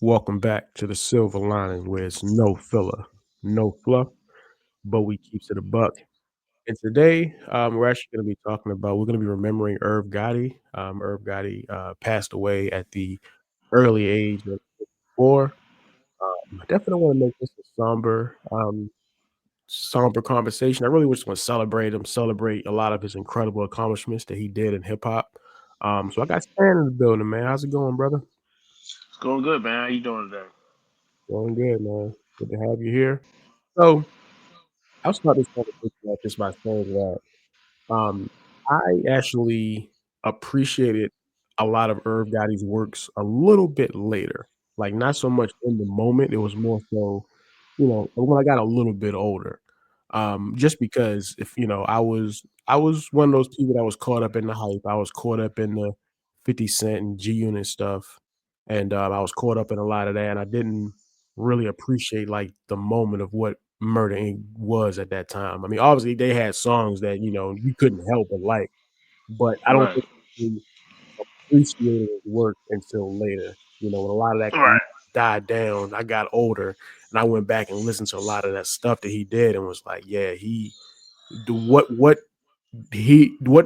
Welcome back to the Silver Lining, where it's no filler, no fluff, but we keeps it a buck. And today, we're actually going to be talking about we're going to be remembering Irv Gotti. Irv Gotti passed away at the early age of 4. I definitely want to make this a somber conversation. I really just want to celebrate him, celebrate a lot of his incredible accomplishments that he did in hip hop. So I got Stan in the building, man. How's it going, brother? It's going good, man. How you doing today? Going good, man. Good to have you here. So I'll start this conversation off just by saying that um, I actually appreciated a lot of Irv Gotti's works a little bit later. Like not so much in the moment. It was more so, when I got a little bit older. Just because if I was one of those people that was caught up in the hype. I was caught up in the 50 Cent and G Unit stuff. And I was caught up in a lot of that. And I didn't really appreciate like the moment of what Murder Inc. was at that time. I mean, obviously they had songs that you couldn't help but like, but I don't Right. think we appreciated his work until later. When a lot of that Right. died down, I got older and I went back and listened to a lot of that stuff that he did and was like, yeah, he the what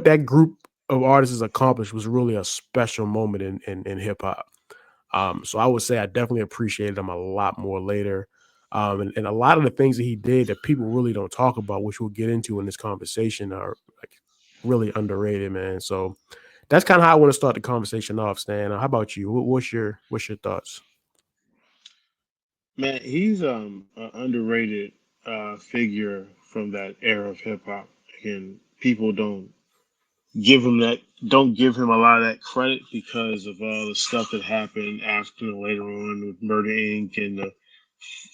that group of artists accomplished was really a special moment in hip hop. So I would say I definitely appreciated him a lot more later. And a lot of the things that he did that people really don't talk about, which we'll get into in this conversation, are like really underrated, man. So that's kind of how I want to start the conversation off, Stan. How about you? What's your thoughts? Man, he's an underrated figure from that era of hip hop. And people don't give him a lot of that credit because of all the stuff that happened after and later on with Murder Inc. and the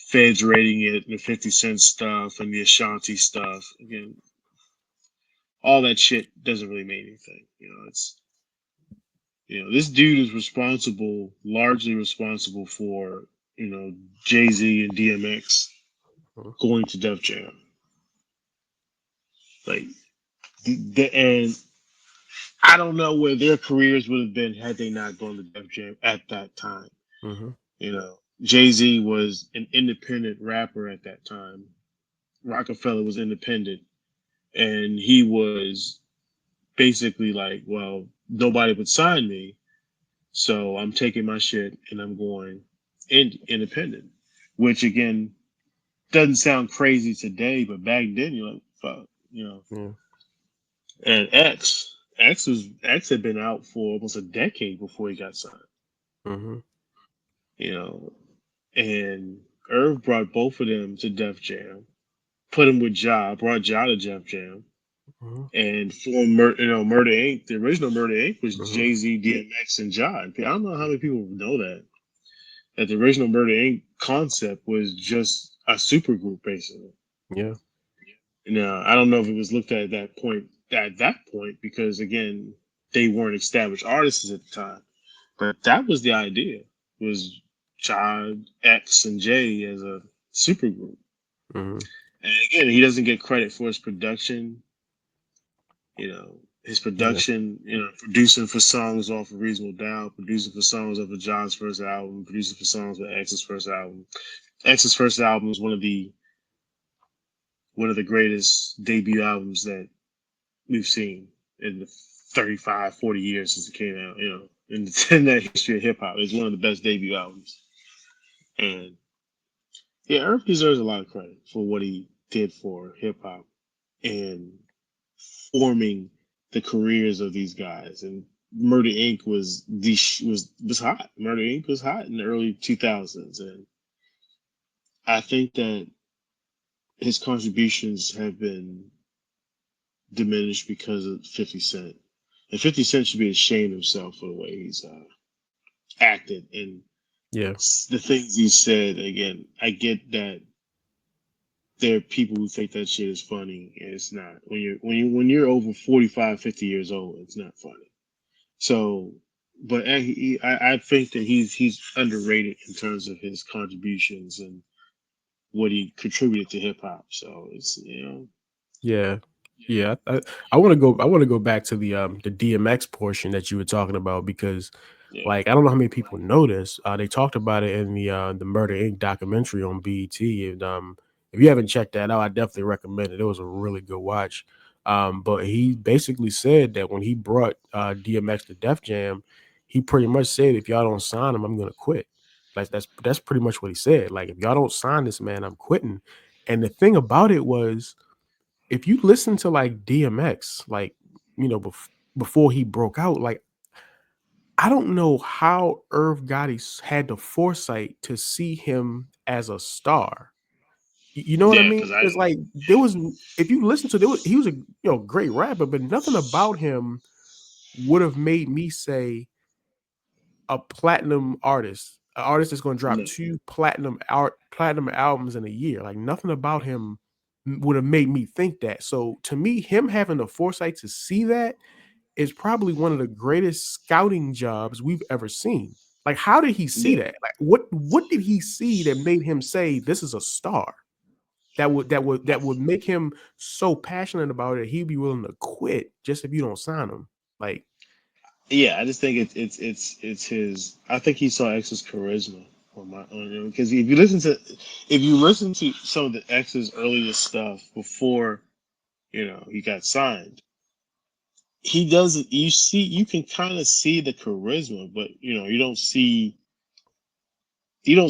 feds raiding it and the 50 Cent stuff and the Ashanti stuff. Again, all that shit doesn't really mean anything. This dude is largely responsible for, you know, Jay Z and DMX Mhm. going to Def Jam. Like, and I don't know where their careers would have been had they not gone to Def Jam at that time. Mhm. Jay Z was an independent rapper at that time. Rockefeller was independent, and he was basically like, well, nobody would sign me, so I'm taking my shit and I'm going independent. Which again doesn't sound crazy today, but back then you're like, fuck, you know. Yeah. And X had been out for almost a decade before he got signed, Mhm. you know. And Irv brought both of them to Def Jam, put him with Ja, brought Ja to Def Jam, Mhm. and formed Murder Inc. The original Murder Inc. was Mhm. Jay Z, DMX, and Ja. I don't know how many people know that the original Murder Inc. concept was just a supergroup, basically. Yeah. Now, I don't know if it was looked at that point because again, they weren't established artists at the time. But that was the idea: was Child X and J as a supergroup. Mhm. And again, he doesn't get credit for his production. His Yeah. production. Producing for songs off of Reasonable Doubt, producing for songs off of John's first album, producing for songs with X's first album. X's first album was one of the greatest debut albums that we've seen in the 35, 40 years since it came out, in that history of hip hop. It's one of the best debut albums. And yeah, Earth deserves a lot of credit for what he did for hip hop and forming the careers of these guys. And Murder Inc. was hot. Murder Inc. was hot in the early 2000s, and I think that his contributions have been diminished because of 50 Cent. And 50 Cent should be ashamed of himself for the way he's acted and Yeah. the things he said. Again, I get that there are people who think that shit is funny, and it's not. When you're over 45, 50 years old, it's not funny. So, but I think that he's underrated in terms of his contributions and what he contributed to hip hop. So it's. Yeah. Yeah. I want to go back to the DMX portion that you were talking about because Yeah. Like I don't know how many people know this. They talked about it in the Murder Inc. documentary on BET, and if you haven't checked that out, I definitely recommend it. It was a really good watch. But he basically said that when he brought DMX to Def Jam, he pretty much said, "If y'all don't sign him, I'm gonna quit." Like that's pretty much what he said. Like if y'all don't sign this man, I'm quitting. And the thing about it was, if you listen to like DMX, like you know, before he broke out, like I don't know how Irv Gotti had the foresight to see him as a star. You know what I Yeah, mean? because I It's like there was, if you listen to, he was a great rapper, but nothing about him would have made me say a platinum artist, an artist that's going to drop no. two platinum albums in a year. Like nothing about him would have made me think that. So to me, him having the foresight to see that is probably one of the greatest scouting jobs we've ever seen. Like, how did he see Yeah. that? Like, what did he see that made him say this is a star? That would make him so passionate about it, he'd be willing to quit just if you don't sign him. Like, Yeah, I just think it's his. I think he saw X's charisma on my on because if you listen to some of the X's earliest stuff before he got signed, he doesn't. You can kind of see the charisma, but you don't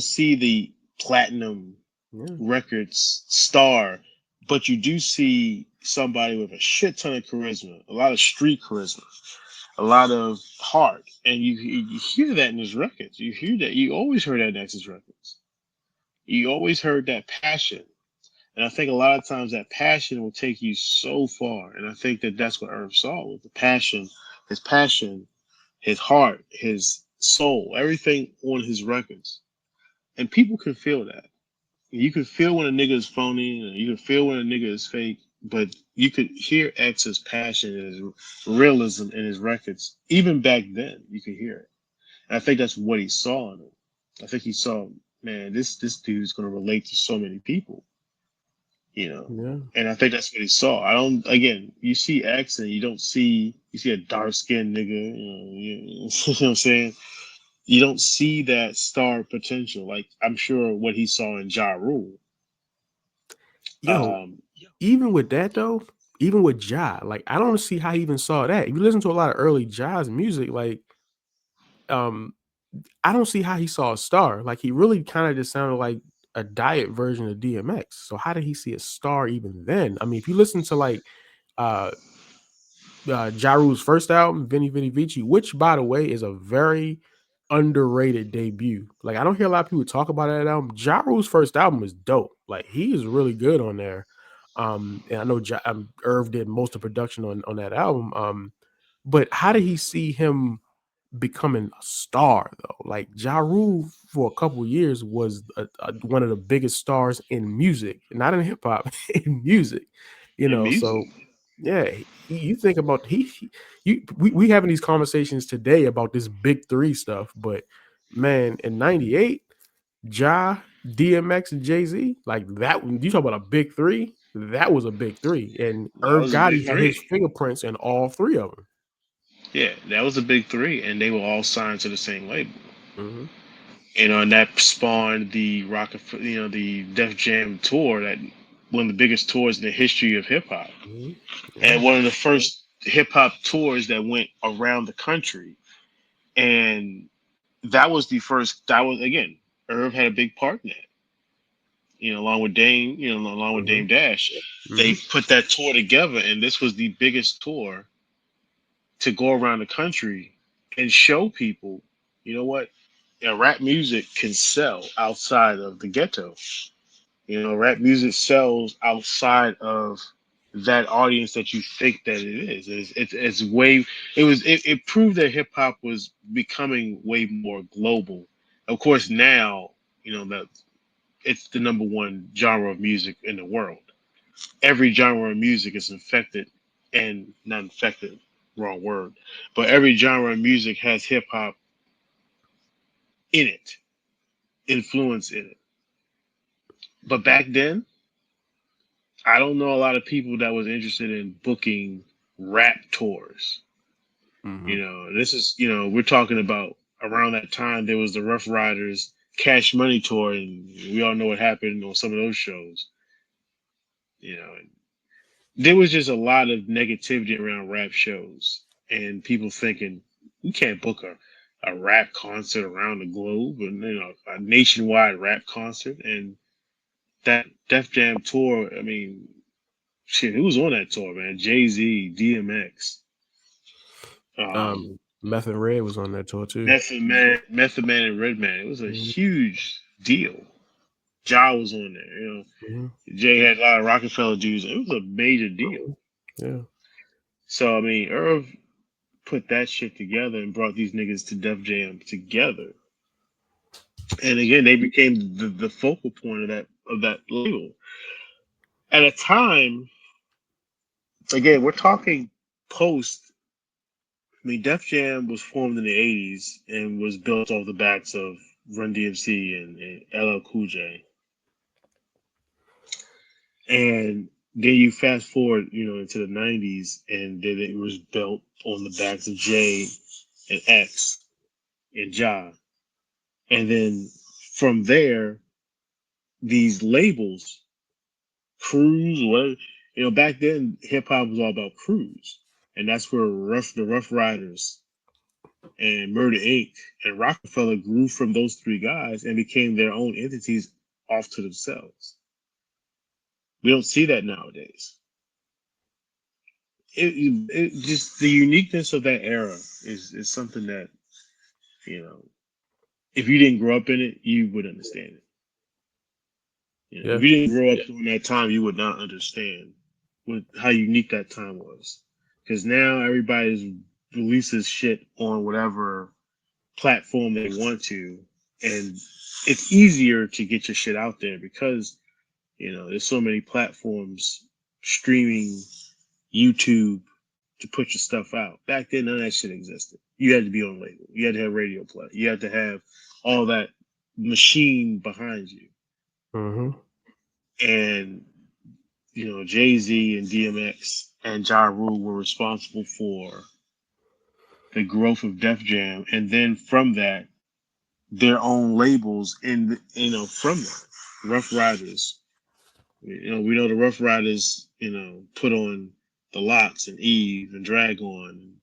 see the platinum yeah, records star, but you do see somebody with a shit ton of charisma, a lot of street charisma, a lot of heart, and you hear that in his records. You hear that. You always heard that in X's records. You always heard that passion, and I think a lot of times that passion will take you so far. And I think that that's what Irv saw with passion, his heart, his soul, everything on his records, and people can feel that. You can feel when a nigga is phony, and you can feel when a nigga is fake, but you could hear X's passion and his realism in his records. Even back then, you could hear it. And I think that's what he saw in him. I think he saw, man, this dude's gonna relate to so many people, you know. yeah, And I think that's what he saw. I don't. Again, you see X, and you see a dark skinned nigga. You know what I'm saying? You don't see that star potential. Like I'm sure what he saw in Ja Rule. yo, Um, even with that though, even with Ja, like I don't see how he even saw that. If you listen to a lot of early Ja's music, like um I don't see how he saw a star. Like he really kind of just sounded like a diet version of DMX. So how did he see a star even then? I mean, if you listen to like uh Ja Rule's first album, Vinny Vinny Vici, which by the way is a very underrated debut. Like I don't hear a lot of people talk about that album. Ja Rule's first album is dope. Like he is really good on there. And I know Irv did most of the production on that album. But how did he see him becoming a star though? Like Ja Rule for a couple years was one of the biggest stars in music, not in hip hop, in music. in music. So yeah, you think about we having these conversations today about this big three stuff, but man, in '98, Ja, DMX, and Jay Z, like that. You talk about a big three. That was a big three, and That Irv was a big Gotti had his three. fingerprints in all three of them. Yeah, that was a big three, and they were all signed to the same label. Hmm. And that spawned the the Def Jam tour, that one of the biggest tours in the history of hip hop, Hmm. Yeah. and one of the first hip hop tours that went around the country. And that was the first. That was again, Irv had a big part in that. Along with Dame, along with Hmm. Dame Dash, they Hmm. put that tour together, and this was the biggest tour to go around the country and show people, you know what, rap music can sell outside of the ghetto. Rap music sells outside of that audience that you think that it is. It's way. It proved that hip hop was becoming way more global. Of course, now that it's the number one genre of music in the world. Every genre of music is infected, and not infected, wrong word, but every genre of music has hip hop in it, influence in it. But back then, I don't know a lot of people that was interested in booking rap tours. Hmm. This is, we're talking about. around that time there was the Rough Riders Cash Money tour, and we all know what happened on some of those shows. You know, and there was just a lot of negativity around rap shows, and people thinking we can't book a rap concert around the globe, and a nationwide rap concert. And that Def Jam tour, I mean, shit, who was on that tour, man? Jay-Z, DMX, um, Meth and Red was on that tour too. Method Man, and Redman. It was a Mhm, huge deal. Ja was on there. mhm, Jay had a lot of Rockefeller dudes. It was a major deal. mhm. Yeah. So I mean, Irv put that shit together and brought these niggas to Def Jam together. And again, they became the focal point of that label. At a time, again, we're talking post. I mean, Def Jam was formed in the '80s and was built off the backs of Run DMC and LL Cool J. And then you fast forward, into the '90s, and then it was built on the backs of Jay and X and Ja. And then from there, these labels, Cruise, what back then hip hop was all about Cruise. And that's where the Rough Riders and Murder Inc. and Rockefeller grew from those three guys and became their own entities off to themselves. We don't see that nowadays. It just the uniqueness of that era is something that you know if you didn't grow up in it, you would understand it. If Yeah. you didn't grow up during that time, you would not understand how unique that time was. Because now everybody's releases shit on whatever platform they want to, and it's easier to get your shit out there because there's so many platforms, streaming, YouTube, to put your stuff out. Back then, none of that shit existed. You had to be on label. You had to have radio play. You had to have all that machine behind you. Mhm. And Jay Z and DMX and Ja Rule were responsible for the growth of Def Jam, and then from that, their own labels from that. Rough Riders. We know the Rough Riders, put on the Lots and Eve and Drag On, and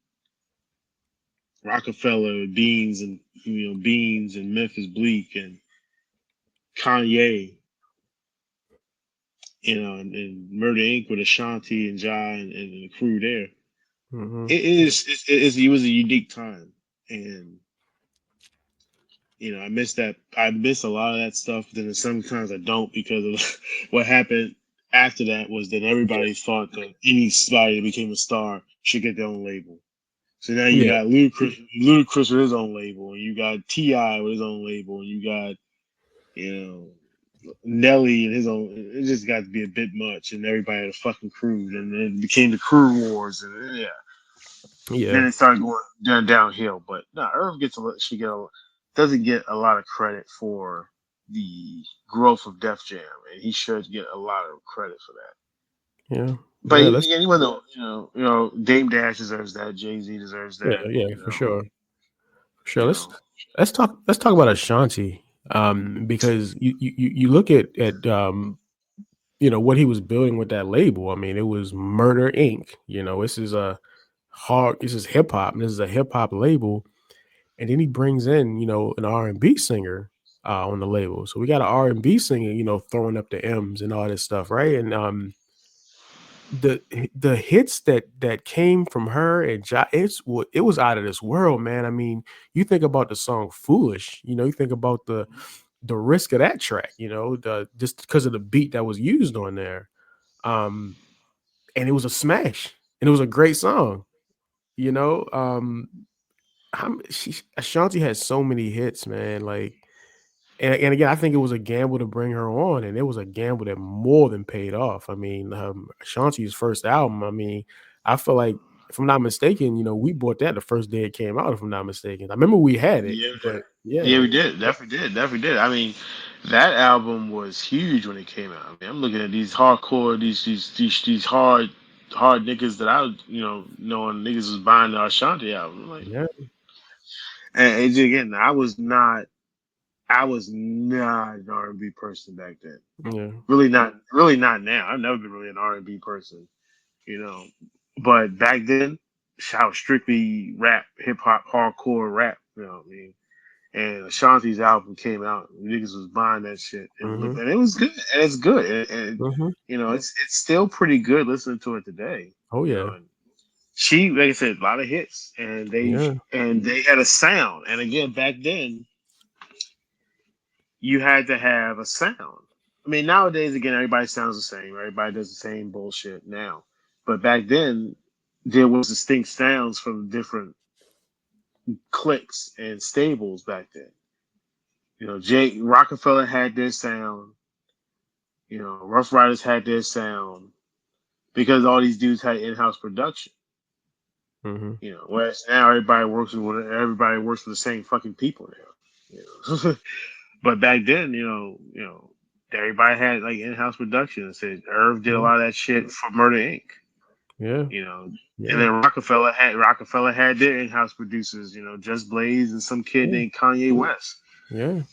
Rockefeller, Beans and Memphis Bleak and Kanye, and Murder Inc. with Ashanti and Ja and the crew there. Mhm. It was a unique time, and I miss that. I miss a lot of that stuff. Then sometimes I don't because of what happened after that was that Yeah. everybody thought that anybody that became a star should get their own label. So now you Yeah. got Ludacris with his own label, and you got Ti with his own label, and you got you know Nelly and his own. It just got to be a bit much, and everybody had a fucking crew, and it became the crew wars, and yeah. Then Yeah. it started going downhill. But no, Irv should get doesn't get a lot of credit for the growth of Def Jam, and he should get a lot of credit for that. Yeah. But Yeah. Let's. even though Dame Dash deserves that, Jay Z deserves Yeah. that, Yeah. For sure. For sure. you Let's know, let's talk. Let's talk about Ashanti. Because you look at what he was building with that label. I mean, it was Murder Inc. This is hip hop. This is a hip hop label, and then he brings in an R&B singer on the label. So we got an R&B singer, throwing up the M's and all this stuff, right? And the the hits that came from her and it was out of this world, man. I mean, you think about the song "Foolish," you think about the risk of that track, the just because of the beat that was used on there. Um, and it was a smash, and it was a great song. You know, Ashanti has so many hits, man. Like, and again, I think it was a gamble to bring her on, and it was a gamble that more than paid off. I mean, Ashanti's first album. I mean, I feel like if I'm not mistaken, we bought that the first day it came out. If I'm not mistaken, I remember we had it, yeah, but yeah, yeah, we did, definitely did. I mean, that album was huge when it came out. I mean, I'm looking at these hardcore, these hard niggas that I knowing niggas was buying the Ashanti album. I'm like, yeah, And again, I was not an R&B person back then. Yeah. Really not now. I've never been really an R&B person, you know. But back then, I was strictly rap, hip hop, hardcore rap. You know what I mean? And Ashanti's album came out. Niggas was buying that shit, Mhm. and it was good. And it's good. Mhm. You know, it's still pretty good listening to it today. Oh You yeah. know, and she, like I said, a lot of hits, Yeah. and they had a sound. And again, back then, you had to have a sound. I mean, nowadays, again, everybody sounds the same. Everybody does the same bullshit now. But back then, there was distinct sounds from different cliques and stables back then. You know, Jay Rockefeller had their sound. You know, Rough Riders had their sound because all these dudes had in-house production. Mhm. You know, whereas now everybody works with the same fucking people now. You know, but back then, everybody had like in-house production. And said Irv did a Yeah. lot of that shit for Murder Inc. Yeah. You know, and Yeah. then Rockefeller had their in-house producers. You know, Just Blaze and some kid Yeah. named Kanye West. Yeah.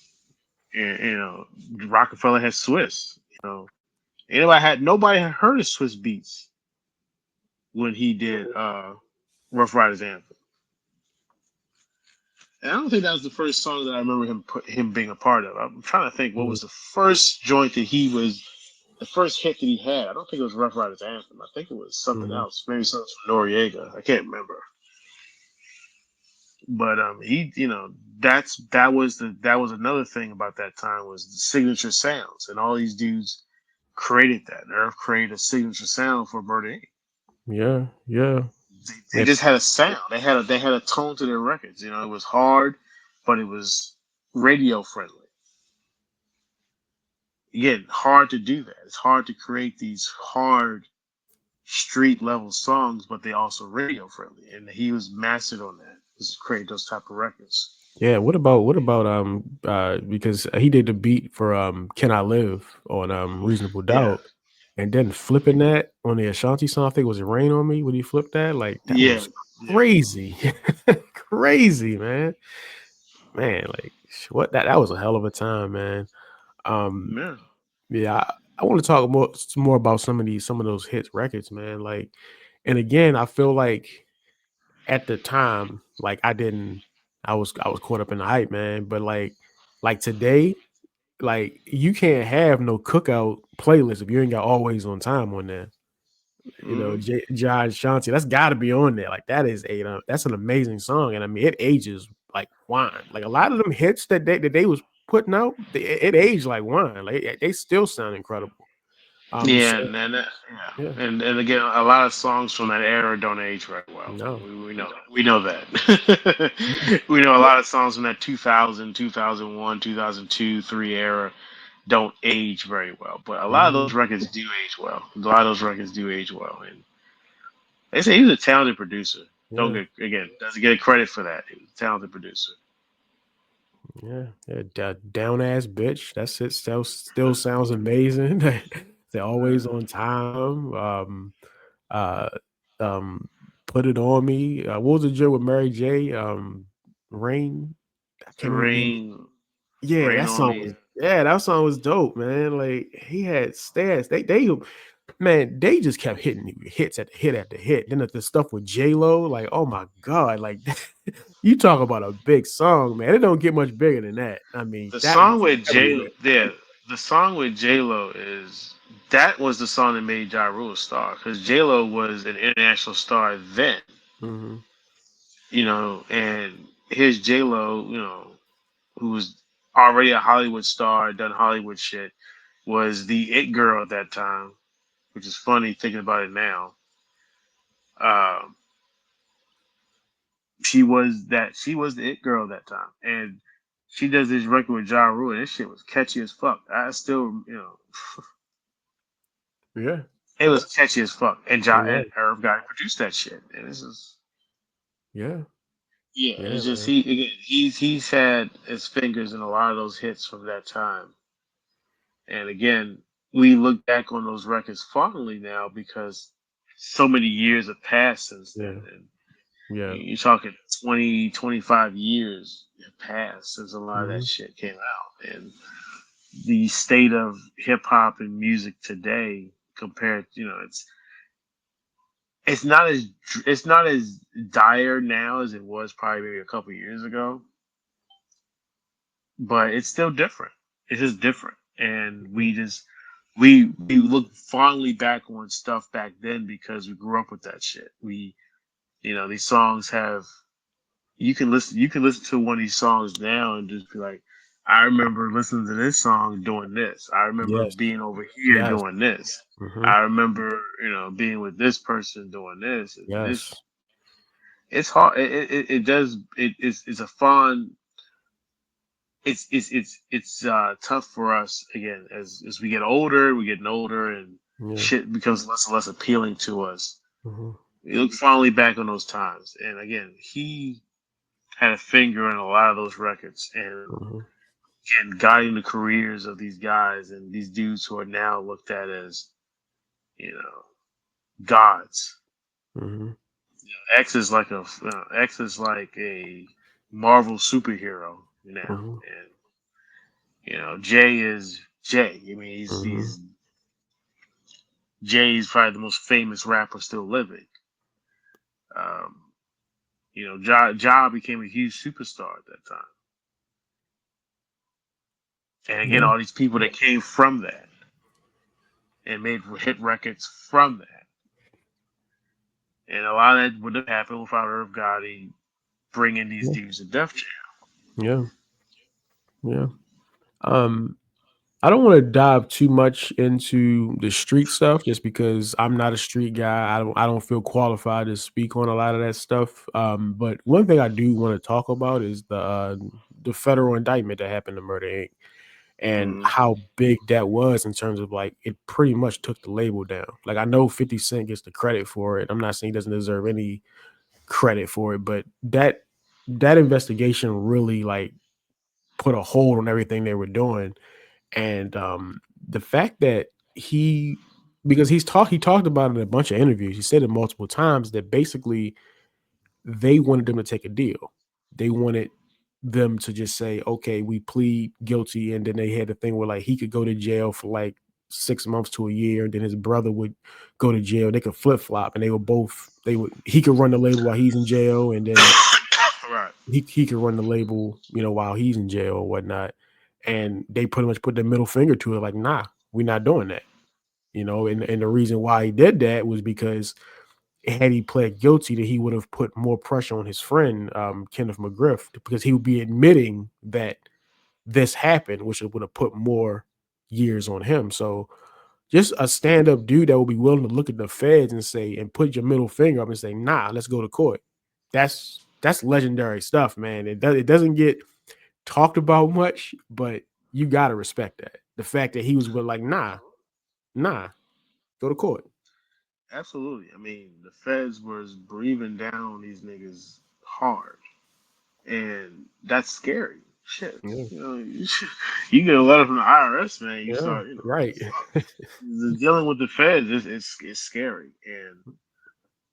And Rockefeller had Swiss. Nobody had heard of Swiss Beats when he did Rough Riders Anthem. And I don't think that was the first song that I remember him being a part of. I'm trying to think what Mhm. was the first joint that he was the first hit that he had. I don't think it was Rough Riders Anthem. I think it was something Mhm. else. Maybe something from Noriega. I can't remember. But he that was another thing about that time was the signature sounds and all these dudes created that. Nerve created a signature sound for Bird Inc. Yeah. Yeah. They And just had a sound. They had a tone to their records. You know, it was hard, but it was radio friendly. Again, hard to do that. It's hard to create these hard street level songs, but they also radio friendly. And he was mastered on that. Just create those type of records. yeah, what about because he did the beat for Can I Live on Reasonable Yeah, Doubt, and then flipping that on the Ashanti song, I think it was Rain on Me when he flipped that, like that yeah, was yeah, crazy. Crazy, man. Man, like what that was a hell of a time, man. Um yeah. yeah, I want to talk more about some of those hits records, man. Like, and again, I feel like at the time, like I was caught up in the hype, man. But like today, like you can't have no cookout playlist if you ain't got Always on Time on there. You know, Hmm. John Shanti, that's got to be on there. Like that's an amazing song, and I mean it ages like wine. Like a lot of them hits that they was putting out, it aged like wine. Like they still sound incredible. Yeah, So yeah, and again, a lot of songs from that era don't age very well. no, We know that. yeah, We know a lot of songs from that 2000, 2001, 2002, 3 era don't age very well. But a lot of those mhm, records do age well. A lot of those records do age well. And they say he was a talented producer. Don't yeah. get again doesn't get credit for that. He was a talented producer. Yeah, yeah, down ass bitch. That's it. Still sounds amazing. They're always on time. Uh, um, Put it on me. What was the joke with Mary J? Rain. I can't remember the name. Rain, Yeah, rain that on song me. was. Yeah, that song was dope, man. Like he had stats. Man, they just kept hitting hits at the hit after hit. Then the stuff with J Lo, like, oh my god, like you talk about a big song, man. It don't get much bigger than that. I mean, The that song was with everywhere. The song with J Lo is that was the song that made Ja Rule a star because J Lo was an international star then, Hmm. and here's J Lo, who was already a Hollywood star, done Hollywood shit, was the it girl at that time, which is funny thinking about it now. Um, she was the it girl at that time, and she does this record with Ja Rule, and this shit was catchy as fuck. I still, Yeah, it was catchy as fuck. And it And was. Irv Gotti produced that shit. And this is Yeah, yeah, yeah, it's just man. he again, he's had his fingers in a lot of those hits from that time. And again, we look back on those records fondly now because so many years have passed since Yeah, then. Yeah. You're talking 20, 25 years have passed since a lot of that Mhm. shit came out. And the state of hip hop and music today compared, it's not as it's not as dire now as it was probably maybe a couple years ago, but it's still different. It's just different, and Mhm. we look fondly back on stuff back then because we grew up with that shit. These songs have you can listen to one of these songs now and just be like, I remember listening to this song doing this. I remember Yes. being over here Yes. doing this. Mhm. I remember, being with this person doing this. And Yes. it's hard. It does. It's a fun. It's tough for us again as we get older. We're getting older, and Yeah. shit becomes less and less appealing to us. Mhm. We look fondly back on those times, and again, he had a finger in a lot of those records, and Mhm. again, guiding the careers of these guys and these dudes who are now looked at as, you know, gods. Mhm. X is like a Marvel superhero now, Mhm. and Jay is Jay. I mean, Mhm. he's Jay's probably the most famous rapper still living. Um, Ja became a huge superstar at that time, and again, Yeah. all these people that came from that and made hit records from that, and a lot of that would have happened without Irv Gotti bringing these Yeah. dudes to Def Jam. Yeah. Yeah. Um, I don't want to dive too much into the street stuff just because I'm not a street guy. I don't feel qualified to speak on a lot of that stuff. But one thing I do want to talk about is the federal indictment that happened to Murder Inc. and Mm-hmm. how big that was in terms of like it pretty much took the label down. Like I know 50 Cent gets the credit for it. I'm not saying he doesn't deserve any credit for it, but that investigation really like put a hold on everything they were doing. And the fact that he because he talked about it in a bunch of interviews. He said it multiple times that basically they wanted them to take a deal. They wanted them to just say, okay, we plead guilty. And then they had the thing where like he could go to jail for like 6 months to a year, and then his brother would go to jail. They could flip flop, and he could run the label while he's in jail, and then Right. he could run the label, while he's in jail or whatnot. And they pretty much put their middle finger to it, like, nah, we're not doing that. And the reason why he did that was because had he pled guilty, that he would have put more pressure on his friend, Kenneth McGriff, because he would be admitting that this happened, which would have put more years on him. So just a stand-up dude that will be willing to look at the feds and say and put your middle finger up and say, nah, let's go to court. That's legendary stuff, man. It doesn't get talked about much, but you gotta respect that. The fact that he was with like, nah, go to court. Absolutely. I mean, the feds was breathing down these niggas hard, and that's scary. Shit. Yeah, You get a letter from the IRS, man. You yeah, start, right. fuck. Dealing with the feds is scary, and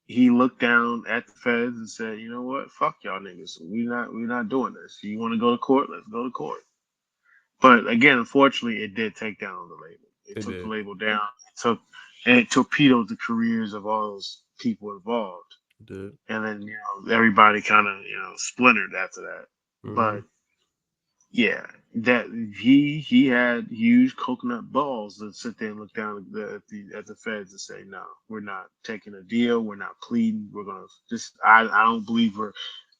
he looked down at the feds and said, "You know what? Fuck y'all niggas. We not doing this. You want to go to court? Let's go to court." But again, unfortunately, it did take down the label. It It took the did. label down. And it torpedoed the careers of all those people involved. It did. And then everybody kind of splintered after that. Mhm. But yeah, that he had huge coconut balls to sit there and look down at the feds and say, no, we're not taking a deal. We're not pleading. We're gonna just I don't believe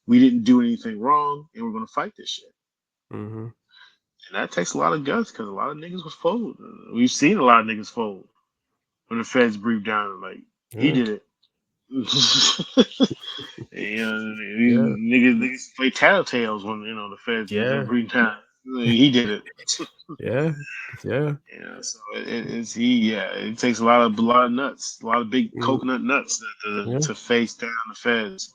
we didn't do anything wrong, and we're gonna fight this shit. Mhm. And that takes a lot of guts because a lot of niggas was fold. We've seen a lot of niggas fold when the feds breathe down and like he Yeah. did it. Yeah. Niggas play tattletales when the feds Yeah. breathe down. He did it. Yeah. Yeah. So it's he. Yeah, it takes a lot of nuts, a lot of big Mhm. coconut nuts Yeah. to face down the feds.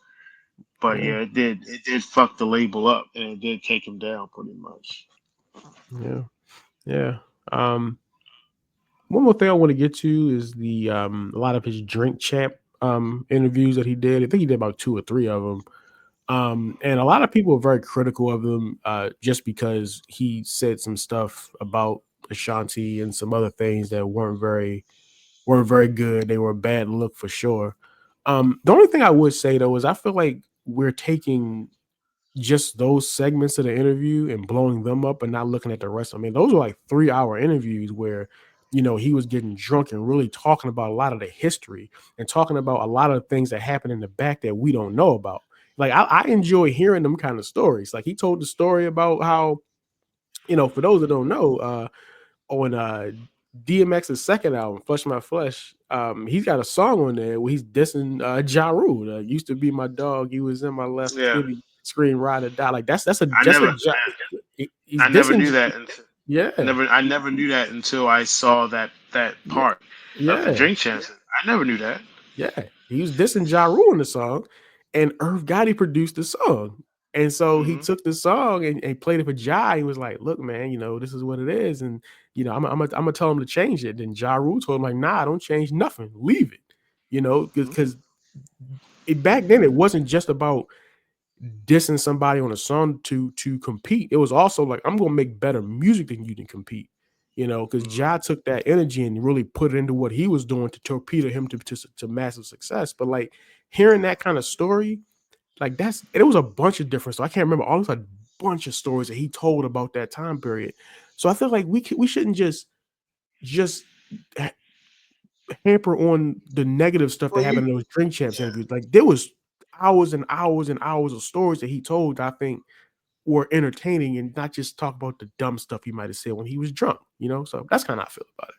But Yeah. yeah, it did fuck the label up, and it did take him down pretty much. Yeah. Yeah. One more thing I want to get to is the a lot of his drink champ. interviews that he did. I think he did about two or three of them. And a lot of people are very critical of him just because he said some stuff about Ashanti and some other things that weren't very good. They were a bad look for sure. The only thing I would say though is I feel like we're taking just those segments of the interview and blowing them up and not looking at the rest. I mean, those were like 3 hour interviews where, he was getting drunk and really talking about a lot of the history and talking about a lot of things that happened in the back that we don't know about. Like, I enjoy hearing them kind of stories. Like, he told the story about how, for those that don't know, on DMX's second album, Flush My Flesh, he's got a song on there where he's dissing Ja Rule. Used to be my dog, he was in my left Yeah, kitty, scream ride or die. Like I that's a never, he's I never dissing. knew that. Until, Yeah, I never knew that until I saw that yeah, part of the yeah. Drink Champs. I never knew that. Yeah, he was dissing Ja Rule in the song, and Irv Gotti produced the song. And so he Hmm. took the song and played it for Ja. He was like, "Look, man, this is what it is, and I'm gonna tell him to change it." Then Ja Rule told him like, "Nah, don't change nothing, leave it." Because back then it wasn't just about dissing somebody on a song to compete. It was also like, I'm gonna make better music than you can compete. Because Hmm. Ja took that energy and really put it into what he was doing to torpedo him to massive success. But like hearing that kind of story, like it was a bunch of different. So I can't remember all those, like bunch of stories that he told about that time period. So I feel like we shouldn't just hamper on the negative stuff that Well, happened you, in those Drink Champs yeah, interviews. Like there was hours and hours and hours of stories that he told, I think, were entertaining and not just talk about the dumb stuff he might have said when he was drunk. So that's kind of how I feel about it.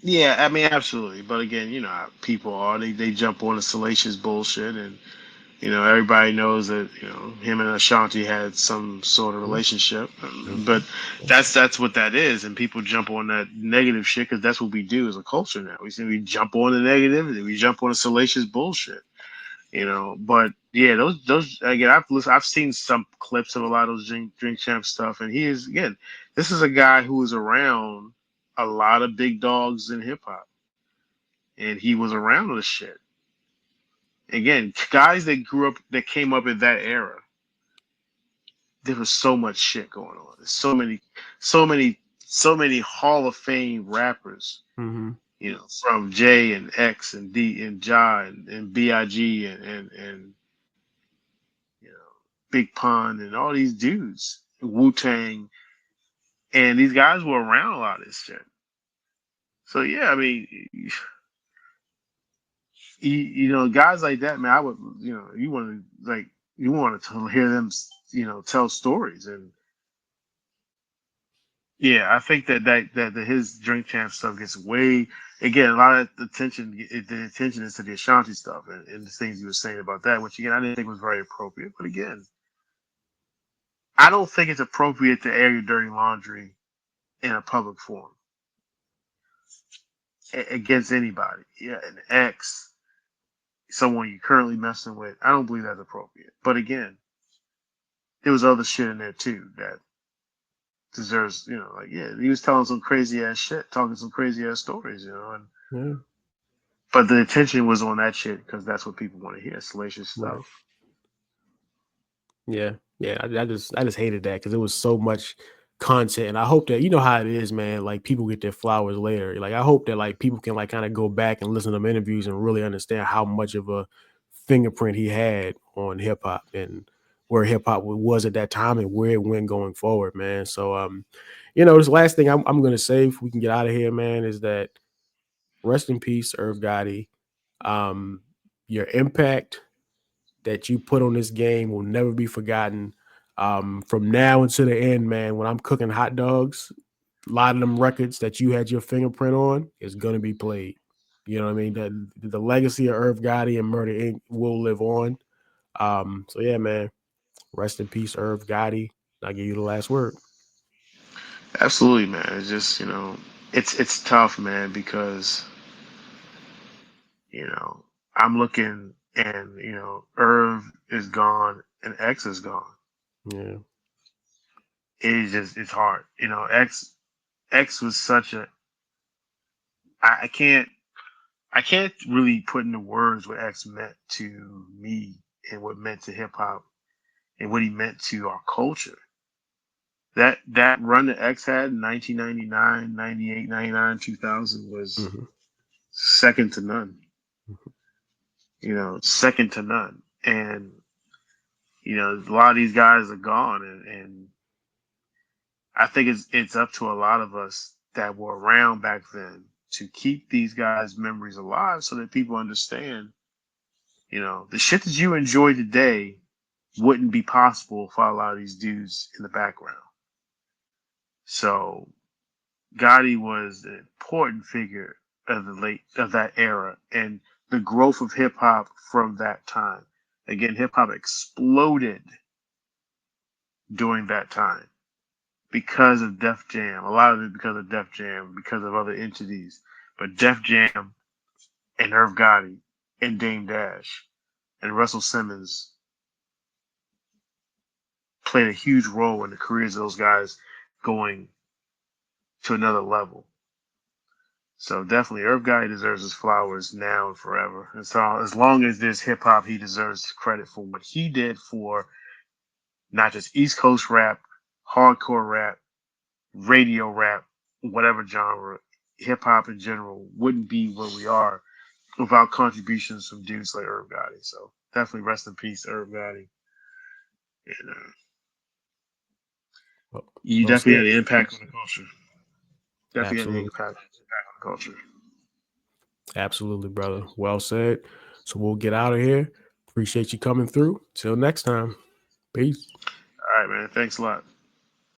yeah. I mean, absolutely. But again, you know how people are. They jump on the salacious bullshit, and everybody knows that him and Ashanti had some sort of Yeah. relationship. But Mhm. Yeah. that's what that is, and people jump on that negative shit because that's what we do as a culture now. We jump on the negative, and we jump on the salacious bullshit. But yeah, those again, I've seen some clips of a lot of those drink champ stuff, and he is again, this is a guy who was around a lot of big dogs in hip hop, and he was around this shit. Again, guys that grew up that came up in that era, there was so much shit going on. There's so many Hall of Fame rappers. Mhm. From J and X and D and Ja and Big and you know, Big Pun and all these dudes, Wu Tang, and these guys were around a lot of this shit. So yeah, I mean, guys like that, man. I would, you want to hear them, tell stories, and yeah, I think that his Drink Champ stuff gets way again a lot of the attention. The attention is to the Ashanti stuff and the things you were saying about that, which again I didn't think was very appropriate. But again, I don't think it's appropriate to air your dirty laundry in a public forum against anybody. Yeah, an ex, someone you're currently messing with. I don't believe that's appropriate. But again, there was other shit in there too that deserves, like yeah, he was telling some crazy ass shit, talking some crazy ass stories, and Yeah. but the attention was on that shit because that's what people want to hear, salacious Right. stuff. Yeah, yeah. I just hated that because it was so much content, and I hope that how it is, man. Like people get their flowers later. Like I hope that like people can like kind of go back and listen to them interviews and really understand how much of a fingerprint he had on hip hop and where hip hop was at that time and where it went going forward, man. So this last thing I'm gonna say if we can get out of here, man, is that rest in peace, Irv Gotti. Um, your impact that you put on this game will never be forgotten. From now until the end, man, when I'm cooking hot dogs, a lot of them records that you had your fingerprint on is gonna be played. You know what I mean? The legacy of Irv Gotti and Murder Inc. will live on. So yeah, man. Rest in peace, Irv Gotti. I'll give you the last word. Absolutely, man. It's just it's tough, man, because you know I'm looking and Irv is gone and X is gone. Yeah. It's hard. X was such a I can't. I can't really put into words what X meant to me and what meant to hip hop and what he meant to our culture. That run that X had in 1999, 98, 99, 2000 was Mhm, second to none. mhm. Second to none. And a lot of these guys are gone, and I think it's up to a lot of us that were around back then to keep these guys' memories alive so that people understand, the shit that you enjoy today wouldn't be possible for a lot of these dudes in the background. So Gotti was an important figure of that era and the growth of hip hop from that time. Again, hip hop exploded during that time because of Def Jam. A lot of it because of Def Jam, because of other entities. But Def Jam and Irv Gotti and Dame Dash and Russell Simmons played a huge role in the careers of those guys going to another level. So definitely, Irv Gotti deserves his flowers now and forever. And so, as long as there's hip hop, he deserves credit for what he did for not just East Coast rap, hardcore rap, radio rap, whatever genre. Hip hop in general wouldn't be where we are without contributions from dudes like Irv Gotti. So definitely rest in peace, Irv Gotti. And Well, you well definitely said. had an impact on the culture. Definitely had an Absolutely. impact on the culture. Absolutely, brother. Well said. So we'll get out of here. Appreciate you coming through. Till next time. Peace. All right, man. Thanks a lot.